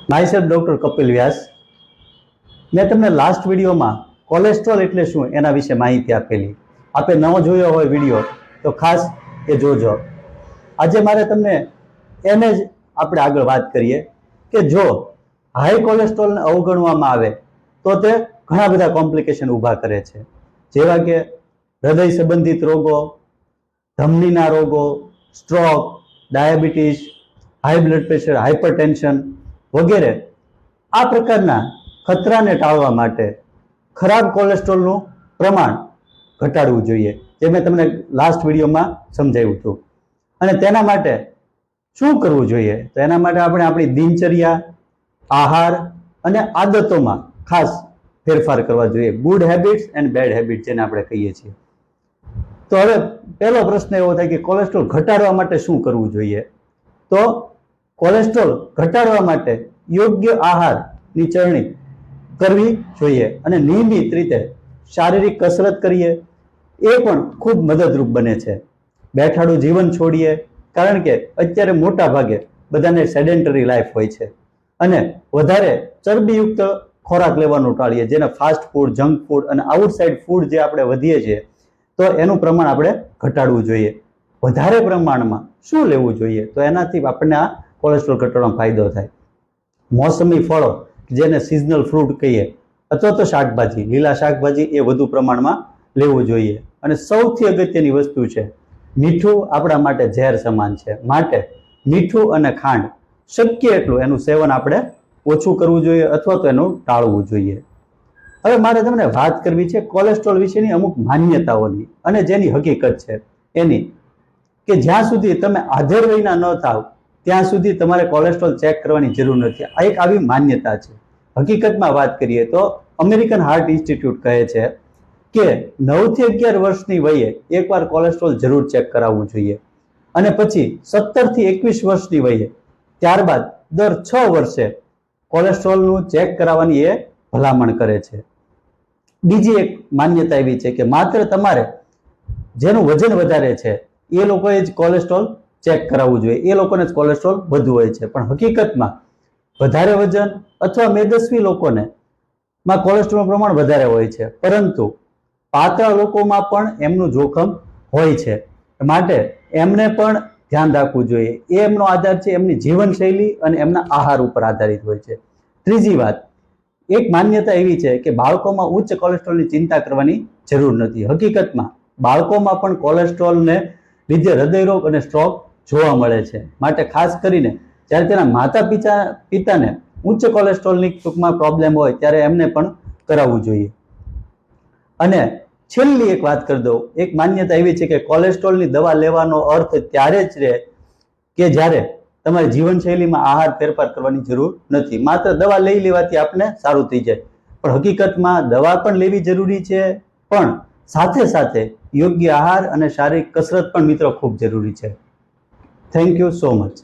Myself doctor Kapil વ્યાસ. મેં તમને last વિડીયોમાં કોલેસ્ટ્રોલ એટલે શું એના વિશે માહિતી આપેલી. આપે ન જોયો હોય વિડીયો તો ખાસ એ જોજો. આજે મારે તમને એને જ આપણે આગળ વાત કરીએ કે જો હાઈ કોલેસ્ટ્રોલને અવગણવામાં આવે તો તે ઘણા બધા કોમ્પ્લિકેશન ઊભા કરે છે, જેવા કે હૃદય સંબંધિત રોગો, ધમનીના રોગો, stroke, diabetes, high blood pressure, hypertension વગેરે. આ પ્રકારના ખતરાને ટાળવા માટે ખરાબ કોલેસ્ટ્રોલનું પ્રમાણ ઘટાડવું જોઈએ, જે મેં તમને લાસ્ટ વિડીયોમાં સમજાવ્યું હતું. અને તેના માટે શું કરવું જોઈએ? તો એના માટે આપણે આપણી દિનચર્યા, આહાર અને આદતોમાં ખાસ ફેરફાર કરવા જોઈએ. Good habits and bad habits જેને આપણે કહીએ છીએ. તો હવે પહેલો પ્રશ્ન એવો થાય કે કોલેસ્ટ્રોલ ઘટાડવા માટે શું કરવું જોઈએ? તો કોલેસ્ટ્રોલ ઘટાડવા માટે યોગ્ય આહારની ચરણી કરવી જોઈએ અને નિયમિત રીતે શારીરિક કસરત કરીએ એ પણ ખૂબ મદદરૂપ બને છે. બેઠાડું જીવન છોડીએ, કારણ કે અત્યારે મોટા ભાગે બધાને સેડેન્ટરી લાઈફ હોય છે અને વધારે ચરબીયુક્ત ખોરાક લેવાનું ટાળીએ, જેને ફાસ્ટ ફૂડ, જંક ફૂડ અને આઉટસાઇડ ફૂડ જે આપણે વધીએ છીએ, તો એનું પ્રમાણ આપણે ઘટાડવું જોઈએ. વધારે પ્રમાણમાં શું લેવું જોઈએ? તો એનાથી આપણને આ કોલેસ્ટ્રોલ ઘટાડવામાં ફાયદો થાય. મોસમી ફળો, જેને સિઝનલ ફ્રૂટ કહીએ, અથવા તો શાકભાજી, લીલા શાકભાજી એ વધુ પ્રમાણમાં લેવું જોઈએ. અને સૌથી અગત્યની વસ્તુ છે મીઠું. આપણા માટે ઝેર સમાન છે, માટે મીઠું અને ખાંડ શક્ય એટલું એનું સેવન આપણે ઓછું કરવું જોઈએ અથવા તો એનું ટાળવું જોઈએ. હવે મારે તમને વાત કરવી છે કોલેસ્ટ્રોલ વિશેની અમુક માન્યતાઓની અને જેની હકીકત છે એની, કે જ્યાં સુધી તમે આધેડ વયના ન થાવ ત્યાં સુધી તમારે કોલેસ્ટ્રોલ ચેક કરવાની જરૂર નથી. આ એક આવી માન્યતા છે. હકીકતમાં વાત કરીએ તો અમેરિકન હાર્ટ ઇન્સ્ટિટ્યૂટ કહે છે કે 9 થી 11 વર્ષની વયે એકવાર કોલેસ્ટ્રોલ જરૂર ચેક કરાવવું જોઈએ અને પછી 17 થી 21 વર્ષની વયે, ત્યારબાદ દર 6 વર્ષે કોલેસ્ટ્રોલનું ચેક કરાવવાની એ ભલામણ કરે છે. બીજી એક માન્યતા એવી છે કે માત્ર તમારે જેનું વજન વધારે છે એ લોકોએ જ કોલેસ્ટ્રોલ ચેક કરાવવું જોઈએ, એ લોકોને જ કોલેસ્ટ્રોલ વધુ હોય છે. પણ હકીકતમાં વધારે વજન અથવા મેદસ્વી લોકોને માં કોલેસ્ટ્રોલનું પ્રમાણ વધારે હોય છે, પરંતુ પાતળા લોકોમાં પણ એમનું જોખમ હોય છે, માટે એમને પણ ધ્યાન રાખવું જોઈએ. એ એમનો આધાર છે એમની જીવનશૈલી અને એમના આહાર ઉપર આધારિત હોય છે. ત્રીજી વાત, એક માન્યતા એવી છે કે બાળકોમાં ઉચ્ચ કોલેસ્ટ્રોલની ચિંતા કરવાની જરૂર નથી. હકીકતમાં બાળકોમાં પણ કોલેસ્ટ્રોલને લીધે હૃદયરોગ અને સ્ટ્રોક જોવા મળે છે, માટે ખાસ કરીને જ્યારે તેના માતા પિતાને ઉચ્ચ કોલેસ્ટ્રોલની ટૂંકમાં પ્રોબ્લેમ હોય ત્યારે એમને પણ કરાવવું જોઈએ. અને છેલ્લી એક વાત કરી દઉં, એક માન્યતા એવી છે કે કોલેસ્ટ્રોલની દવા લેવાનો અર્થ ત્યારે જ રહે કે જ્યારે તમારી જીવનશૈલીમાં આહાર ફેરફાર કરવાની જરૂર નથી. માત્ર દવા લઈ લેવાથી આપણે સારું થઈ જાય, પણ હકીકતમાં દવા પણ લેવી જરૂરી છે, પણ સાથે સાથે યોગ્ય આહાર અને શારીરિક કસરત પણ મિત્રો ખૂબ જરૂરી છે. Thank you so much.